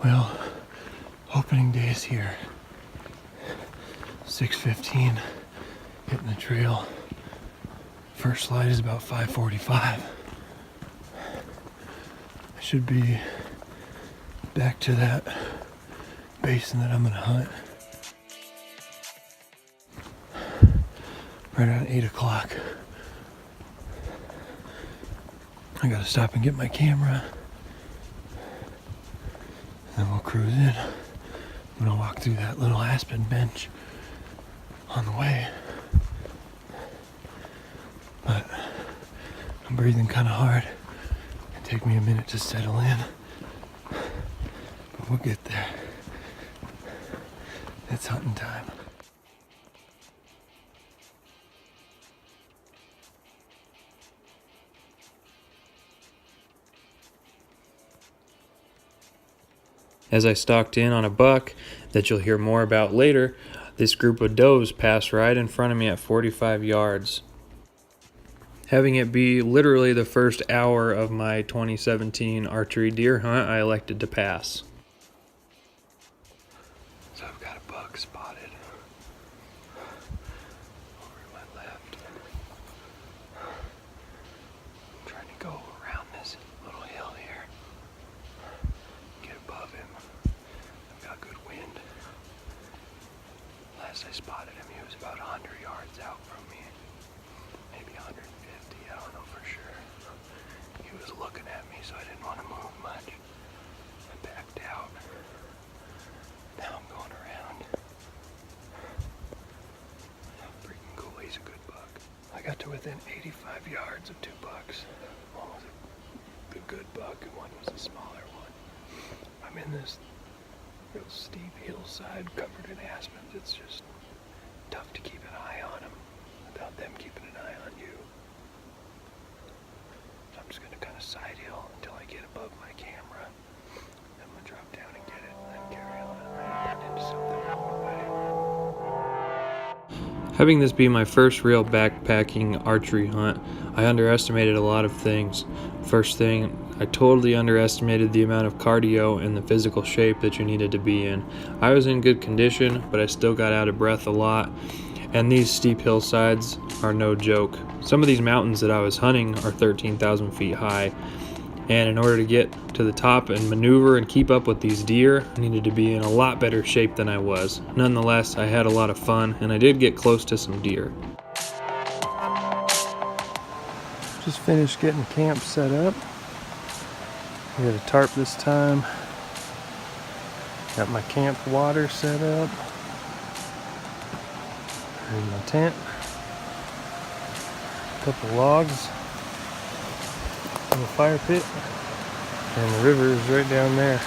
Well, opening day is here. 6:15, hitting the trail. First light is about 5:45. I should be back to that basin that I'm gonna hunt right around 8 o'clock. I gotta stop and get my camera, and then we'll cruise in. I'm gonna walk through that little aspen bench on the way, but I'm breathing kind of hard. It'll take me a minute to settle in, but we'll get there. It's hunting time. As I stalked in on a buck that you'll hear more about later, this group of does passed right in front of me at 45 yards. Having it be literally the first hour of my 2017 archery deer hunt, I elected to pass. So I've got a buck spotted over to my left. I'm trying to go around this little hill here, get above him. I've got good wind. Last I spotted him, he was about 100 yards out from me. Maybe 150, I don't know for sure. He was looking at me, so I didn't want to move much. I backed out. Now I'm going around. Freaking cool, he's a good buck. I got to within 85 yards of 2 bucks. One was a good buck and one was a smaller one. I'm in this real steep hillside covered in aspens. It's just tough to keep an eye on them without them keeping an eye on you. So I'm just going to kind of side hill until I get above my camera. I'm going to drop down and get it and then carry on and run into something along the way. Having this be my first real backpacking archery hunt, I underestimated a lot of things. First thing, I totally underestimated the amount of cardio and the physical shape that you needed to be in. I was in good condition, but I still got out of breath a lot, and these steep hillsides are no joke. Some of these mountains that I was hunting are 13,000 feet high, and in order to get to the top and maneuver and keep up with these deer, I needed to be in a lot better shape than I was. Nonetheless, I had a lot of fun, and I did get close to some deer. Just finished getting camp set up. We got a tarp this time. Got my camp water set up. Here's my tent. A couple logs. And a fire pit. And the river is right down there.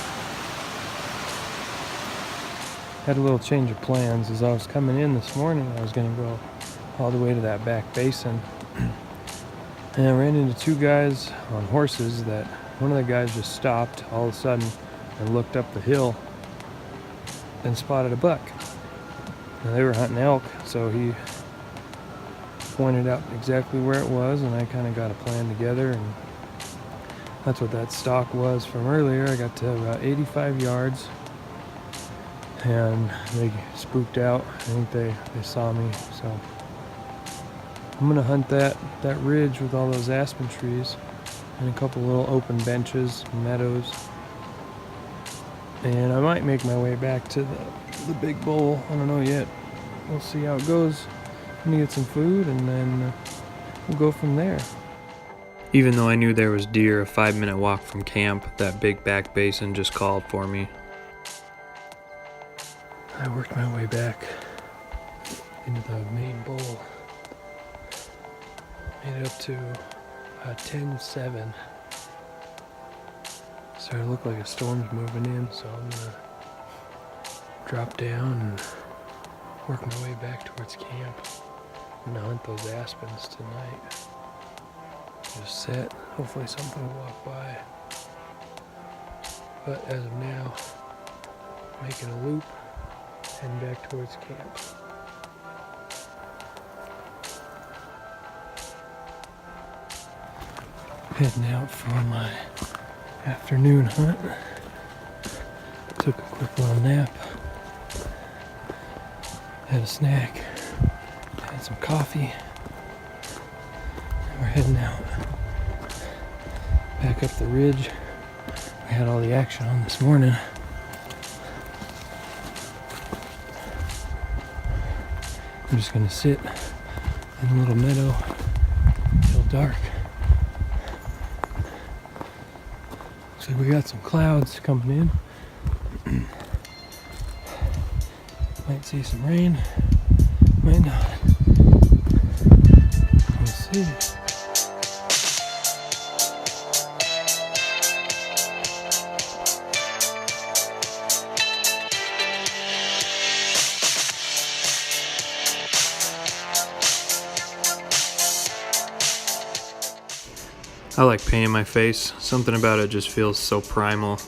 Had a little change of plans. As I was coming in this morning, I was going to go all the way to that back basin. And I ran into 2 guys on horses that one of the guys just stopped all of a sudden and looked up the hill and spotted a buck. And they were hunting elk, so he pointed out exactly where it was, and I kind of got a plan together, and that's what that stalk was from earlier. I got to about 85 yards, and they spooked out. I think they saw me, so I'm gonna hunt that ridge with all those aspen trees and a couple little open benches, meadows, and I might make my way back to the big bowl. I don't know yet. We'll see how it goes. I'm gonna get some food, and then we'll go from there. Even though I knew there was deer a 5-minute walk from camp, that big back basin just called for me. I worked my way back into the main bowl. Made it up to 10-7. Started to look like a storm's moving in, so I'm gonna drop down and work my way back towards camp. I'm gonna hunt those aspens tonight. Just set. Hopefully something will walk by. But as of now, making a loop, heading back towards camp. Heading out for my afternoon hunt. Took a quick little nap. Had a snack. Had some coffee. And we're heading out. Back up the ridge. We had all the action on this morning. I'm just gonna sit in a little meadow till dark. Looks like we got some clouds coming in. Might see some rain, might not. We'll see. I like painting my face. Something about it just feels so primal.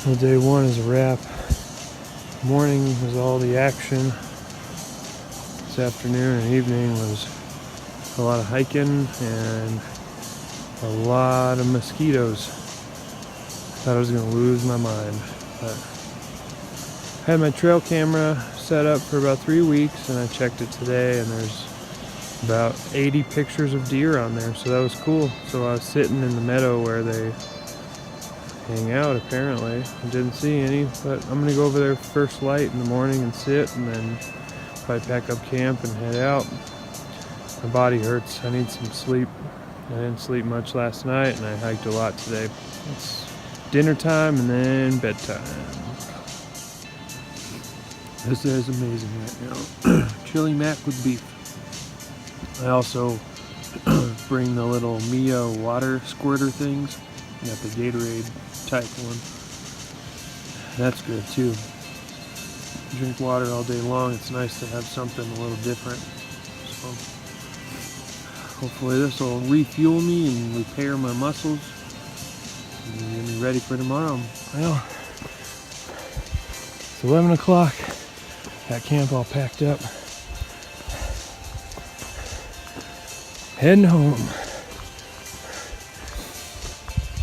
Well, day one is a wrap. Morning was all the action. This afternoon and evening was a lot of hiking and a lot of mosquitoes. Thought I was gonna lose my mind, but I had my trail camera set up for about 3 weeks, and I checked it today, and there's about 80 pictures of deer on there, so that was cool. So I was sitting in the meadow where they hang out. Apparently I didn't see any, but I'm gonna go over there first light in the morning and sit, and then probably pack up camp and head out. My body hurts. I need some sleep. I didn't sleep much last night, and I hiked a lot today. It's dinner time and then bedtime. This is amazing right now. Chili mac with beef. I also bring the little Mio water squirter things. I got the Gatorade type one. That's good too. Drink water all day long. It's nice to have something a little different. So hopefully this will refuel me and repair my muscles and get me ready for tomorrow. Well, it's 11 o'clock. Got camp all packed up. Heading home.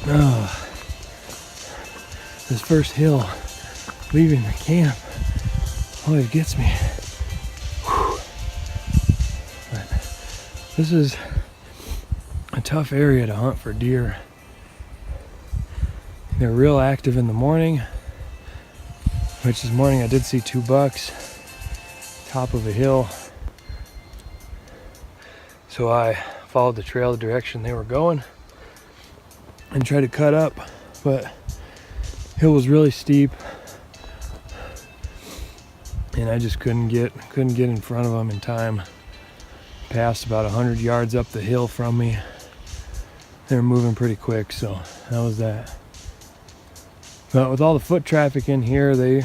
Oh, this first hill leaving the camp always gets me. Whew. But this is a tough area to hunt for deer. They're real active in the morning, which this morning I did see 2 bucks top of a hill. So I followed the trail the direction they were going and tried to cut up, but hill was really steep, and I just couldn't get in front of them in time. Passed about 100 yards up the hill from me. They were moving pretty quick, so that was that. But with all the foot traffic in here, they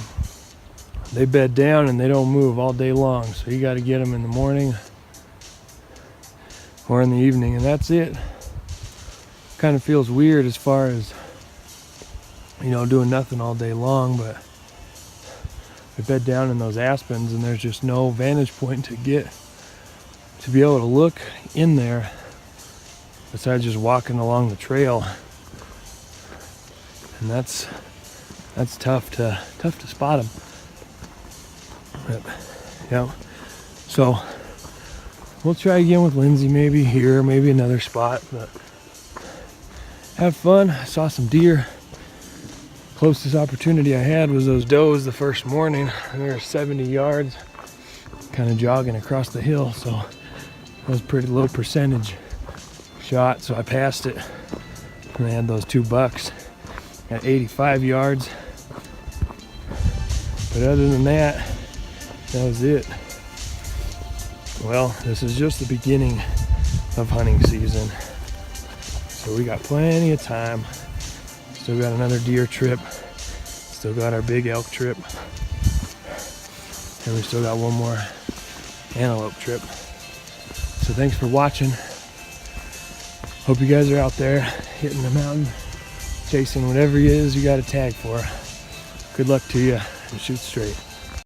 bed down and they don't move all day long, so you got to get them in the morning or in the evening, and that's it. Kind of feels weird as far as, you know, doing nothing all day long, but I bed down in those aspens and there's just no vantage point to be able to look in there besides just walking along the trail, and that's tough to spot them. But, yeah, so we'll try again with Lindsay, maybe here, maybe another spot, but have fun. I saw some deer. Closest opportunity I had was those does the first morning, and they were 70 yards kind of jogging across the hill, so that was a pretty low percentage shot, so I passed it, and I had those 2 bucks at 85 yards. But other than that was it. Well, this is just the beginning of hunting season, so we got plenty of time. Still got another deer trip, still got our big elk trip, and we still got one more antelope trip. So thanks for watching. Hope you guys are out there hitting the mountain chasing whatever it is you got a tag for. Good luck to you, and shoot straight.